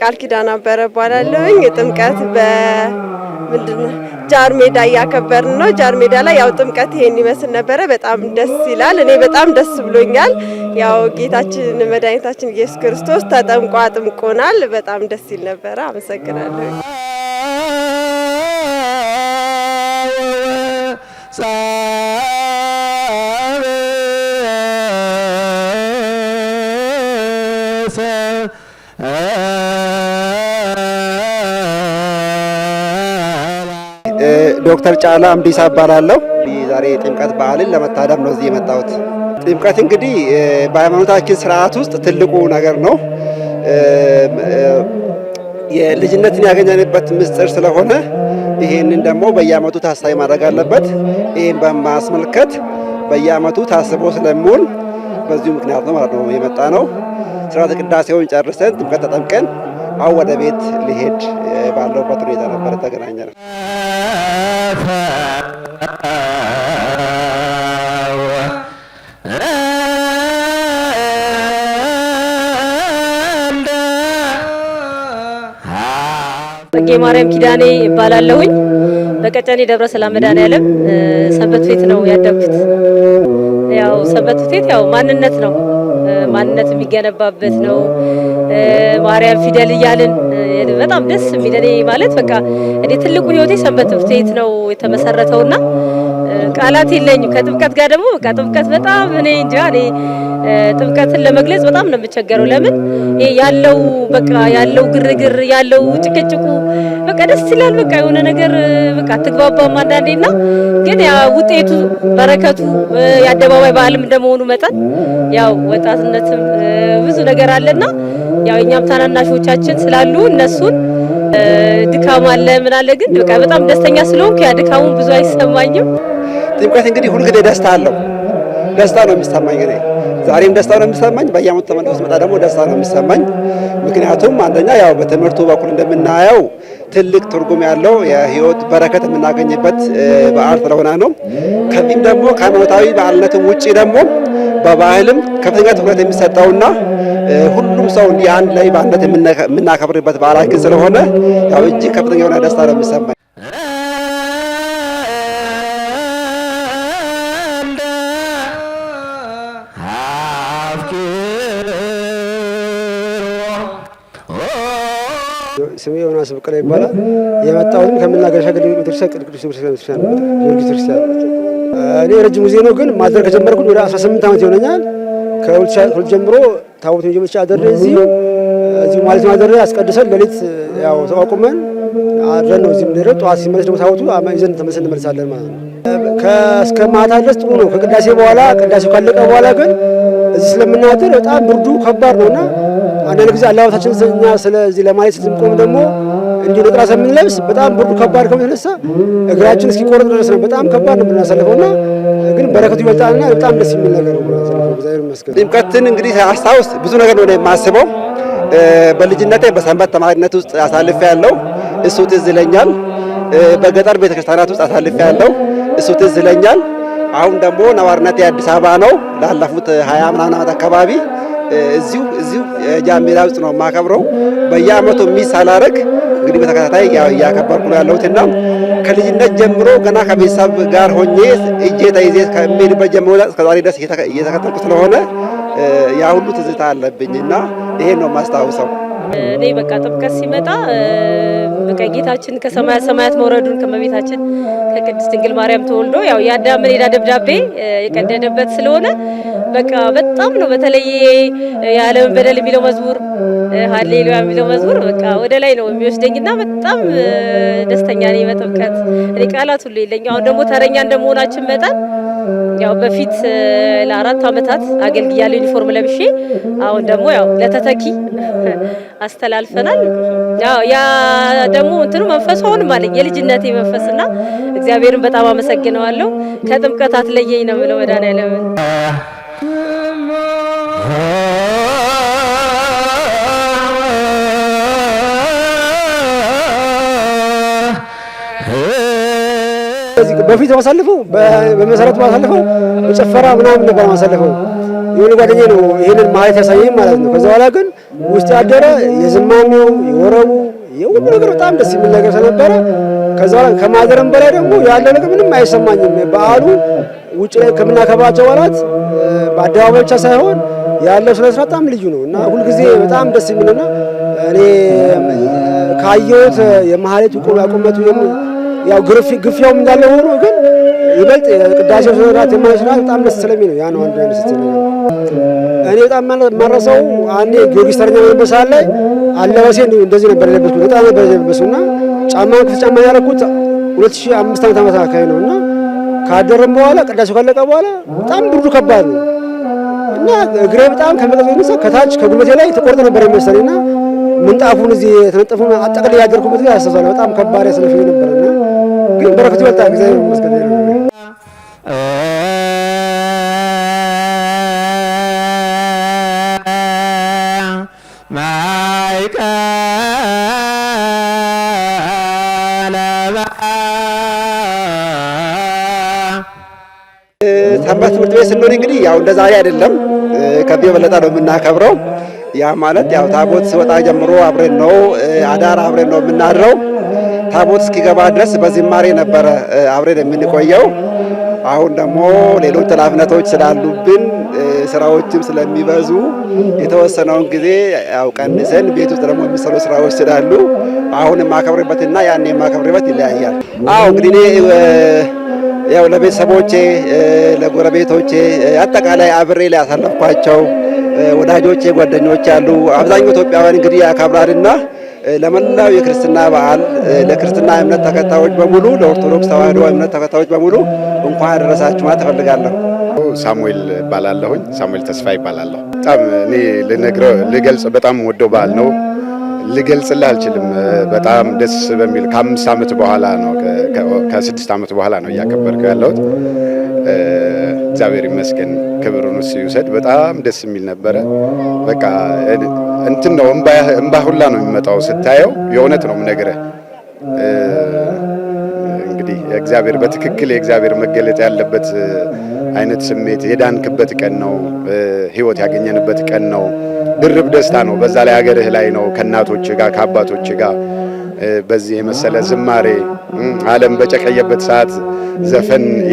ቃል ኪዳን አበረ እባላለሁኝ። ጥምቀት በምንድነው ጃር ሜዳ እያከበርን ነው። ጃር ሜዳ ላይ ያው ጥምቀት ይሄን ይመስል ነበረ። በጣም ደስ ይላል። እኔ በጣም ደስ ብሎኛል። ያው ጌታችን መድኃኒታችን ኢየሱስ ክርስቶስ ተጠምቆ አጥምቆናል። በጣም ደስ ይል ነበረ። አመሰግናለሁ። ዶክተር ጫላ አምዲሳ እባላለሁ። ዛሬ ጥምቀት በዓልን ለመታደም ነው እዚህ የመጣሁት። ጥምቀት እንግዲህ በሃይማኖታችን ስርዓት ውስጥ ትልቁ ነገር ነው። የልጅነትን ያገኘንበት ምስጢር ስለሆነ ይሄንን ደግሞ በየዓመቱ ታሳቢ ማድረግ አለበት። ይሄን በማስመልከት በየዓመቱ ታስቦ ስለሚውል በዚሁ ምክንያት ነው ማለት ነው የመጣ ነው። ስርዓተ ቅዳሴውን ጨርሰን ጥምቀት ተጠምቀን አሁን ወደ ቤት ሊሄድ ባለውበት ሁኔታ ነበር ተገናኘ ነው። ጸጌ ማርያም ኪዳኔ እባላለሁኝ። በቀጨኔ ደብረ ሰላም መድኃኔዓለም ሰንበት ቤት ነው ያደግኩት። ያው ሰንበት ቤት ያው ማንነት ነው፣ ማንነት የሚገነባበት ነው። ማርያም ፊደል እያልን በጣም ደስ የሚለኝ ማለት በቃ እኔ ትልቁ ህይወቴ ሰንበት ቤት ነው የተመሰረተውና ቃላት የለኝም። ከጥምቀት ጋር ደግሞ በቃ ጥምቀት በጣም እኔ እንጃ እኔ ጥምቀትን ለመግለጽ በጣም ነው የምቸገረው። ለምን ያለው በቃ ያለው ግርግር ያለው ጭቅጭቁ በቃ ደስ ይላል። በቃ የሆነ ነገር በቃ ትግባባም አንዳንዴና ግን ያ ውጤቱ በረከቱ የአደባባይ በዓልም እንደመሆኑ መጠን ያው ወጣትነትም ብዙ ነገር አለና ያው እኛም ታናናሾቻችን ስላሉ እነሱን ድካም አለ ምን አለ ግን በቃ በጣም ደስተኛ ስለሆንኩ ያ ድካሙን ብዙ አይሰማኝም። ጥምቀት እንግዲህ ሁልጊዜ ደስታ አለው። ደስታ ነው የሚሰማኝ። እኔ ዛሬም ደስታ ነው የሚሰማኝ። በየዓመቱ ተመልሶ መጣ ደግሞ ደስታ ነው የሚሰማኝ። ምክንያቱም አንደኛ ያው በትምህርቱ በኩል እንደምናየው ትልቅ ትርጉም ያለው የህይወት በረከት የምናገኝበት በዓል ስለሆነ ነው። ከዚህም ደግሞ ከሃይማኖታዊ በዓልነትም ውጪ ደግሞ በባህልም ከፍተኛ ትኩረት የሚሰጠውና ሁሉም ሰው እንዲህ አንድ ላይ በአንድነት የምናከብርበት በዓላችን ስለሆነ ያው እጅግ ከፍተኛ የሆነ ደስታ ነው የሚሰማኝ። ስሜ ዮናስ በቀለ ይባላል። የመጣሁትም ከምናገሻ ቅዱስ ቤተክርስቲያን ነው። እኔ ረጅም ጊዜ ነው ግን ማድረግ ከጀመርኩኝ ወደ 18 ዓመት ይሆነኛል። ከሁለት ጀምሮ ታቦት ጀምሮ አደረ እዚህ ማለት አደረ አስቀድሰን ሌሊት ያው ተቋቁመን አድረን ነው እዚህ ምንድነው ጠዋት ሲመለስ ደግሞ ታቦቱ ይዘን ተመልሰን እንመለሳለን ማለት ነው። ከእስከ ማታ ድረስ ጥሩ ነው። ከቅዳሴ በኋላ ቅዳሴው ካለቀ በኋላ ግን እዚህ ስለምናድር በጣም ብርዱ ከባድ ነውና አንዳንድ ጊዜ አለባበሳችን እኛ ስለዚህ ለማየት ስንቆም ደግሞ እንዲሁ ነጠላ ስለምንለብስ በጣም ብርዱ ከባድ ከመተነሳ እግራችን እስኪቆረጥ ድረስ ነው። በጣም ከባድ ነው የምናሳልፈውና ግን በረከቱ ይበልጣልና በጣም ደስ የሚል ነገር ነው የምናሳልፈው። እግዚአብሔር ይመስገን። ጥምቀትን እንግዲህ አስታውስ ብዙ ነገር ነው የማስበው። በልጅነቴ በሰንበት ተማሪነት ውስጥ አሳልፌ ያለው እሱ ትዝ ይለኛል። በገጠር ቤተክርስቲያናት ውስጥ አሳልፌ ያለው እሱ ትዝ ይለኛል። አሁን ደግሞ ነዋሪነቴ አዲስ አበባ ነው። ላለፉት 20 ምናምን ዓመት አካባቢ እዚሁ ጃን ሜዳ ውስጥ ነው የማከብረው። በየዓመቱ ሚስ ሳላደርግ እንግዲህ በተከታታይ እያከበርኩ ነው ያለሁትና ከልጅነት ጀምሮ ገና ከቤተሰብ ጋር ሆኜ እጄ ተይዤ ከሚሄድበት ጀምሮ እስከዛሬ ድረስ እየተከተልኩ ስለሆነ ያ ሁሉ ትዝታ አለብኝና ይሄን ነው የማስታውሰው። እኔ በቃ ጥምቀት ሲመጣ በቃ ጌታችን ከሰማያት ሰማያት መውረዱን ከመቤታችን ከቅድስት ድንግል ማርያም ተወልዶ ያው የአዳምን ዕዳ ደብዳቤ የቀደደበት ስለሆነ በቃ በጣም ነው። በተለይ የዓለምን በደል የሚለው መዝሙር ሃሌሉያ የሚለው መዝሙር በቃ ወደ ላይ ነው የሚወስደኝና በጣም ደስተኛ ነኝ በጥምቀት። እኔ ቃላት ሁሉ የለኝም። አሁን ደግሞ ተረኛ እንደመሆናችን መጠን ያው በፊት ለ4 ዓመታት አገልግያለሁ ዩኒፎርም ለብሼ። አሁን ደግሞ ያው ለተተኪ አስተላልፈናል። ያው ያ ደግሞ እንትኑ መንፈሱ አሁንም አለኝ የልጅነቴ መንፈስና እግዚአብሔርን በጣም አመሰግነዋለሁ። ከጥምቀት አትለየኝ ነው የምለው መድኃኔዓለም። በፊት ማሳልፈው በመሰረቱ ማሳልፈው በጨፈራ ምናምን ነበር ማሳልፈው። የሆነ ጓደኛዬ ነው ይሄንን ማለት ያሳየኝ ማለት ነው። ከዛ በኋላ ግን ውስጥ ያደረ የዝማሜው የወረቡ የሁሉ ነገር በጣም ደስ የሚል ነገር ስለነበረ ከዛ በኋላ ከማዘርም በላይ ደግሞ ያለው ነገር ምንም አይሰማኝም። በዓሉ ውጭ ላይ ከምናከብራቸው በዓላት በአደባባይ ብቻ ሳይሆን ያለው ስነ ስርዓት በጣም ልዩ ነው እና ሁልጊዜ በጣም ደስ የሚልና እኔ ካየሁት የማህሌቱ ቁመቱ ያው ግፊያውም እንዳለ ሆኖ ግን ይበልጥ ቅዳሴው ስርዓት የማይስራት በጣም ደስ ስለሚል ነው። ያ ነው አንዱ ያነሰች ነገር። እኔ በጣም ማረሰው አንዴ ጊዮርጊስ ተረኛ በነበረ ሰዓት ላይ አለባበሴ እንደዚህ ነበር የለበስኩት። በጣም ነበር የለበስኩና ጫማ ያደረኩት 2005 ዓመት አካባቢ ነውና ካደረም በኋላ ቅዳሴው ካለቀ በኋላ በጣም ብርዱ ከባድ ነው እና እግሬ በጣም ከመቀዘፍ የተነሳ ከታች ከጉልበቴ ላይ ተቆርጦ ነበር የሚመስለኝና ምንጣፉን እዚህ የተነጠፉን አጠቅልዬ ያደርኩበት ጊዜ አስተሳሰብ በጣም ከባድ ስለፈኝ ነበርና ግን በረከቱ ይበልጣል። እግዚአብሔር ይመስገን። ሰንበት ትምህርት ቤት ስንሆን እንግዲህ ያው እንደ ዛሬ አይደለም፣ ከዚህ የበለጠ ነው የምናከብረው። ያ ማለት ያው ታቦት ሲወጣ ጀምሮ አብረን ነው አዳር አብረን ነው የምናድረው። ታቦት እስኪገባ ድረስ በዝማሬ ነበረ አብረን የምንቆየው። አሁን ደግሞ ሌሎች ኃላፊነቶች ስላሉብን ስራዎችም ስለሚበዙ የተወሰነውን ጊዜ ያው ቀንሰን ቤት ውስጥ ደግሞ የሚሰሩ ስራዎች ስላሉ አሁን የማከብርበትና ያን የማከብርበት ይለያያል። አዎ እንግዲህ ያው ለቤተሰቦቼ ለጎረቤቶቼ አጠቃላይ አብሬ ላይ ያሳለፍኳቸው ወዳጆቼ ጓደኞቼ አሉ። አብዛኛው ኢትዮጵያውያን እንግዲህ ያከብራልና ለመላው የክርስትና በዓል ለክርስትና እምነት ተከታዮች በሙሉ ለኦርቶዶክስ ተዋሕዶ እምነት ተከታዮች በሙሉ እንኳን አደረሳችሁ ማለት እፈልጋለሁ። ሳሙኤል እባላለሁኝ። ሳሙኤል ተስፋ ይባላለሁ። በጣም እኔ ልገልጽ በጣም ወደው በዓል ነው። ልገልጽልህ አልችልም። በጣም ደስ በሚል ከ5 ዓመት በኋላ ነው ከ6 ዓመት በኋላ ነው እያከበርከው ያለሁት። እግዚአብሔር ይመስገን፣ ክብሩን እሱ ይውሰድ። በጣም ደስ የሚል ነበረ። በቃ እንትን ነው እምባ ሁላ ነው የሚመጣው ስታየው። የእውነት ነው የምነግርህ። እንግዲህ እግዚአብሔር በትክክል የእግዚአብሔር መገለጥ ያለበት አይነት ስሜት የዳንክበት ቀን ነው። ሕይወት ያገኘንበት ቀን ነው። ድርብ ደስታ ነው። በዛ ላይ ሀገርህ ላይ ነው ከእናቶች ጋር ከአባቶች ጋር በዚህ የመሰለ ዝማሬ ዓለም በጨቀየበት ሰዓት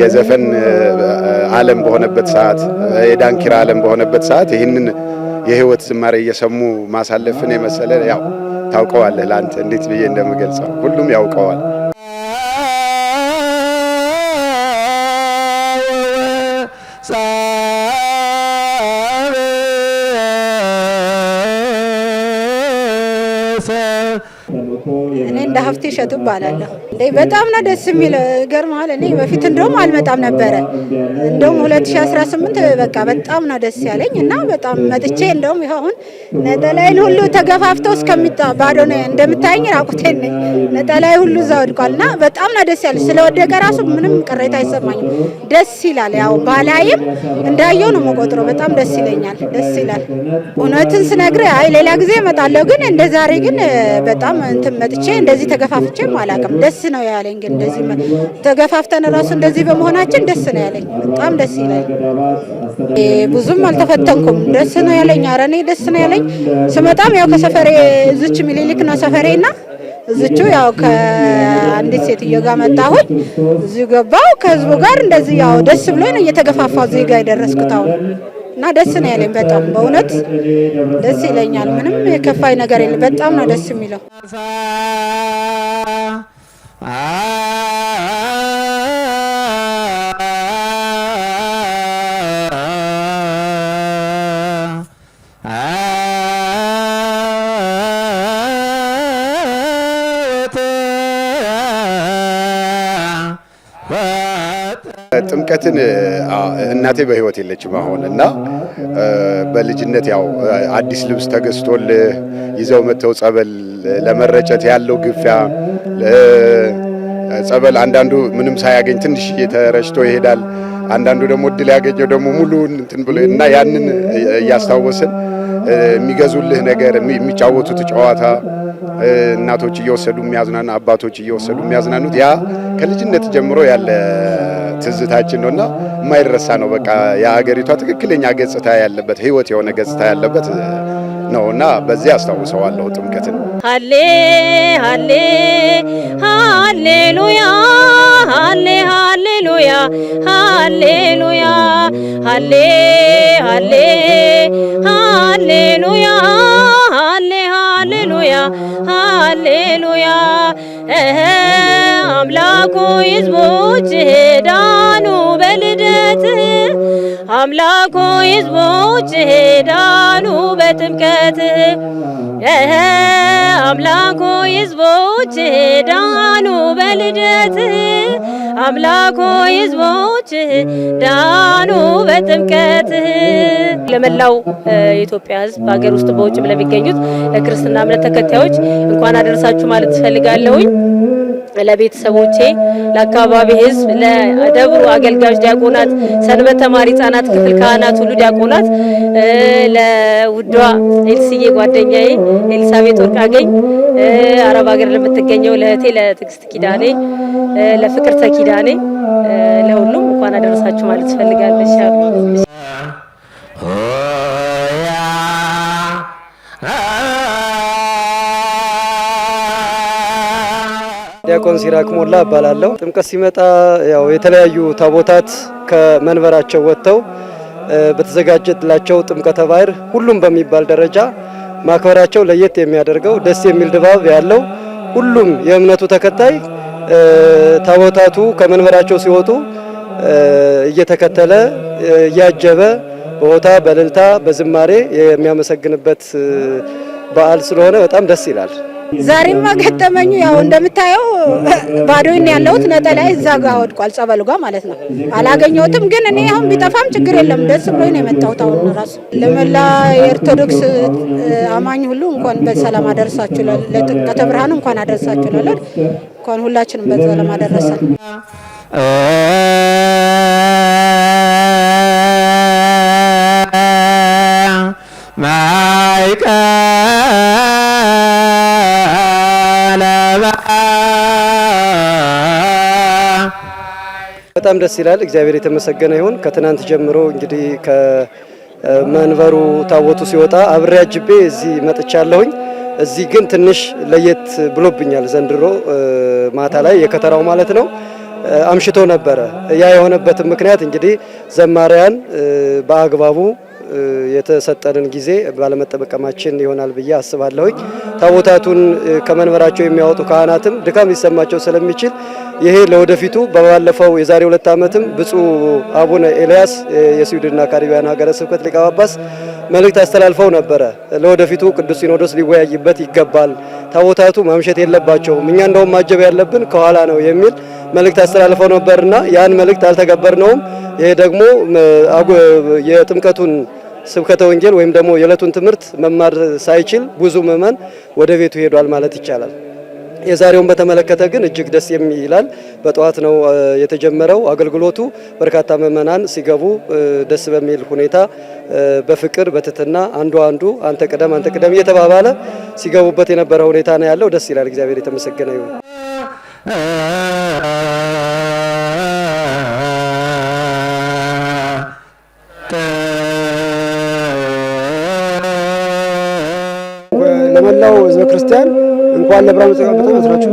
የዘፈን ዓለም በሆነበት ሰዓት የዳንኪራ ዓለም በሆነበት ሰዓት ይህንን የህይወት ዝማሬ እየሰሙ ማሳለፍን የመሰለ ያው ታውቀዋለህ። ለአንተ እንዴት ብዬ እንደምገልጸው ሁሉም ያውቀዋል። እኔ እንደ ሀብቴ እሸቱ እባላለሁ። በጣም ነው ደስ የሚለው። ይገርምሃል፣ እኔ በፊት እንደውም አልመጣም ነበረ። እንደውም 2018 በቃ በጣም ነው ደስ ያለኝ እና በጣም መጥቼ እንደውም ይኸው አሁን ነጠላዬን ሁሉ ተገፋፍተው ባዶ ነው እንደምታየኝ፣ ራቁቴን ነኝ። ነጠላዬ ሁሉ እዛ ወድቋል እና በጣም ነው ደስ ያለኝ። ስለወደቀ ራሱ ምንም ቅሬታ አይሰማኝም። ደስ ይላል። ያው ባላይም እንዳየው ነው የምቆጥረው። በጣም ደስ ይለኛል። ደስ ይላል። እውነትን ስነግርህ ሌላ ጊዜ እመጣለሁ፣ ግን እንደ ዛሬ ግን በጣም እንትን መጥቼ እንደዚህ ተገፋፍቼም አላውቅም። ደስ ነው ያለኝ። ግን እንደዚህ ተገፋፍተን ራሱ እንደዚህ በመሆናችን ደስ ነው ያለኝ። በጣም ደስ ይላል። ብዙም አልተፈተንኩም። ደስ ነው ያለኝ። ኧረ እኔ ደስ ነው ያለኝ። ስመጣም ያው ከሰፈሬ እዚች ሚኒሊክ ነው ሰፈሬና እዚቹ ያው ከአንዲት ሴትዮ ጋር መጣሁኝ። እዚሁ ገባሁ ከህዝቡ ጋር እንደዚህ ያው ደስ ብሎኝ ነው እየተገፋፋሁ እዚህ ጋር የደረስኩት አሁን እና ደስ ነው ያለኝ። በጣም በእውነት ደስ ይለኛል። ምንም የከፋኝ ነገር የለም። በጣም ነው ደስ የሚለው። ጥምቀትን እናቴ በህይወት የለችም አሁን እና በልጅነት ያው አዲስ ልብስ ተገዝቶልህ ይዘው መተው ጸበል ለመረጨት ያለው ግፊያ ጸበል አንዳንዱ ምንም ሳያገኝ ትንሽ ተረጭቶ ይሄዳል። አንዳንዱ ደግሞ እድል ያገኘው ደግሞ ሙሉ እንትን ብሎ እና ያንን እያስታወስን የሚገዙልህ ነገር የሚጫወቱት ጨዋታ እናቶች እየወሰዱ የሚያዝናኑ አባቶች እየወሰዱ የሚያዝናኑት ያ ከልጅነት ጀምሮ ያለ ትዝታችን ነውና የማይረሳ ነው። በቃ የሀገሪቷ ትክክለኛ ገጽታ ያለበት ህይወት የሆነ ገጽታ ያለበት ነውና በዚህ አስታውሰዋለሁ ጥምቀትን። ሃሌ ሃሌ ሃሌሉያ ሃሌ ሃሌሉያ ሃሌሉያ ሃሌ ሃሌ ሃሌሉያ ሃሌ ሃሌሉያ ሃሌሉያ አምላኩ ሕዝቦች ዳኑ በልደት አምላኩ ሕዝቦች ዳኑ በጥምቀት አምላኩ ሕዝቦች ዳኑ በልደት አምላኩ ሕዝቦች ዳኑ በጥምቀት። ለመላው የኢትዮጵያ ሕዝብ በሀገር ውስጥ በውጭም ለሚገኙት ለክርስትና እምነት ተከታዮች እንኳን አደረሳችሁ ማለት እፈልጋለሁኝ። ለቤተሰቦቼ፣ ለአካባቢ ሕዝብ፣ ለደብሩ አገልጋዮች ዲያቆናት፣ ሰንበት ተማሪ ሕፃናት ክፍል ካህናት ሁሉ ዲያቆናት፣ ለውዷ ኤልስዬ ጓደኛዬ ኤልሳቤጥ ወርቅአገኝ፣ አረብ ሀገር ለምትገኘው ለእህቴ ለትዕግስት ኪዳኔ፣ ለፍቅርተ ኪዳኔ ለሁሉም እንኳን አደረሳችሁ ማለት እፈልጋለሁ። ዲያቆን ሲራክ ሞላ እባላለሁ። ጥምቀት ሲመጣ ያው የተለያዩ ታቦታት ከመንበራቸው ወጥተው በተዘጋጀላቸው ጥምቀተ ባህር ሁሉም በሚባል ደረጃ ማክበራቸው ለየት የሚያደርገው ደስ የሚል ድባብ ያለው ሁሉም የእምነቱ ተከታይ ታቦታቱ ከመንበራቸው ሲወጡ እየተከተለ እያጀበ በሆታ በእልልታ በዝማሬ የሚያመሰግንበት በዓል ስለሆነ በጣም ደስ ይላል። ዛሬማ ገጠመኙ ያው እንደምታየው ባዶኝ ያለሁት ነጠላ እዛ ጋር ወድቋል፣ ጸበሉ ጋር ማለት ነው። አላገኘሁትም፣ ግን እኔ አሁን ቢጠፋም ችግር የለም ደስ ብሎኝ ነው የመጣሁት። አሁን ራሱ ለመላ የኦርቶዶክስ አማኝ ሁሉ እንኳን በሰላም አደረሳችሁ፣ ለጥምቀተ ብርሃን እንኳን አደረሳችሁ ለለ እንኳን ሁላችንም በሰላም አደረሰን። በጣም ደስ ይላል። እግዚአብሔር የተመሰገነ ይሁን። ከትናንት ጀምሮ እንግዲህ ከመንበሩ ታቦቱ ሲወጣ አብሬ አጅቤ እዚህ መጥቻለሁኝ። እዚህ ግን ትንሽ ለየት ብሎብኛል ዘንድሮ ማታ ላይ የከተራው ማለት ነው አምሽቶ ነበረ። ያ የሆነበትን ምክንያት እንግዲህ ዘማሪያን በአግባቡ የተሰጠንን ጊዜ ባለመጠበቀማችን ይሆናል ብዬ አስባለሁኝ። ታቦታቱን ከመንበራቸው የሚያወጡ ካህናትም ድካም ሊሰማቸው ስለሚችል ይሄ ለወደፊቱ በባለፈው የዛሬ 2 ዓመትም ብፁዕ አቡነ ኤልያስ የስዊድንና ካሪቢያን ሀገረ ስብከት ሊቀ ጳጳስ መልእክት አስተላልፈው ነበረ። ለወደፊቱ ቅዱስ ሲኖዶስ ሊወያይበት ይገባል፣ ታቦታቱ ማምሸት የለባቸውም፣ እኛ እንደውም ማጀብ ያለብን ከኋላ ነው የሚል መልእክት አስተላልፈው ነበርና ያን መልእክት አልተገበርነውም። ይሄ ደግሞ የጥምቀቱን ስብከተ ወንጌል ወይም ደግሞ የዕለቱን ትምህርት መማር ሳይችል ብዙ ምዕመን ወደ ቤቱ ሄዷል ማለት ይቻላል። የዛሬውን በተመለከተ ግን እጅግ ደስ ይላል። በጠዋት ነው የተጀመረው አገልግሎቱ። በርካታ ምዕመናን ሲገቡ ደስ በሚል ሁኔታ በፍቅር በትህትና አንዱ አንተ ቅደም እየተባባለ ሲገቡበት የነበረ ሁኔታ ነው ያለው። ደስ ይላል። እግዚአብሔር የተመሰገነ ይሁን። ለመላው ሕዝበ ክርስቲያን እንኳን ለብርሃኑ ጥምቀት አደረሳችሁ።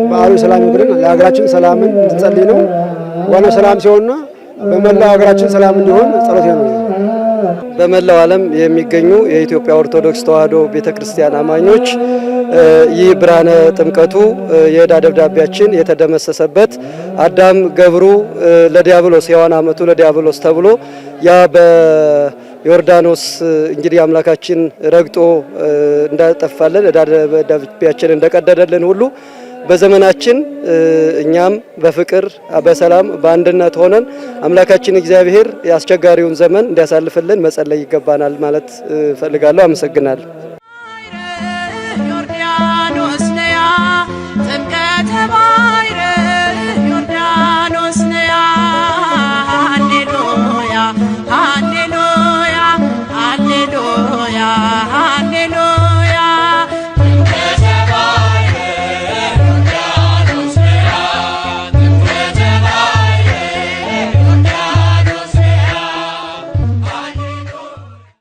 በዓሉ ሰላም ይሁን። ለሀገራችን ሰላምን እንድንጸልይ ነው። ዋናው ሰላም ሲሆንና በመላው ሀገራችን ሰላም እንዲሆን ጸሎት ነው። በመላው ዓለም የሚገኙ የኢትዮጵያ ኦርቶዶክስ ተዋሕዶ ቤተክርስቲያን አማኞች ይህ ብርሃነ ጥምቀቱ የዕዳ ደብዳቤያችን የተደመሰሰበት አዳም ገብሩ ለዲያብሎስ ሔዋን አመቱ ለዲያብሎስ ተብሎ ያ በዮርዳኖስ እንግዲህ አምላካችን ረግጦ እንዳጠፋለን ዕዳ ደብዳቤያችን እንደቀደደልን ሁሉ በዘመናችን እኛም በፍቅር በሰላም በአንድነት ሆነን አምላካችን እግዚአብሔር የአስቸጋሪውን ዘመን እንዲያሳልፍልን መጸለይ ይገባናል ማለት ፈልጋለሁ። አመሰግናለሁ።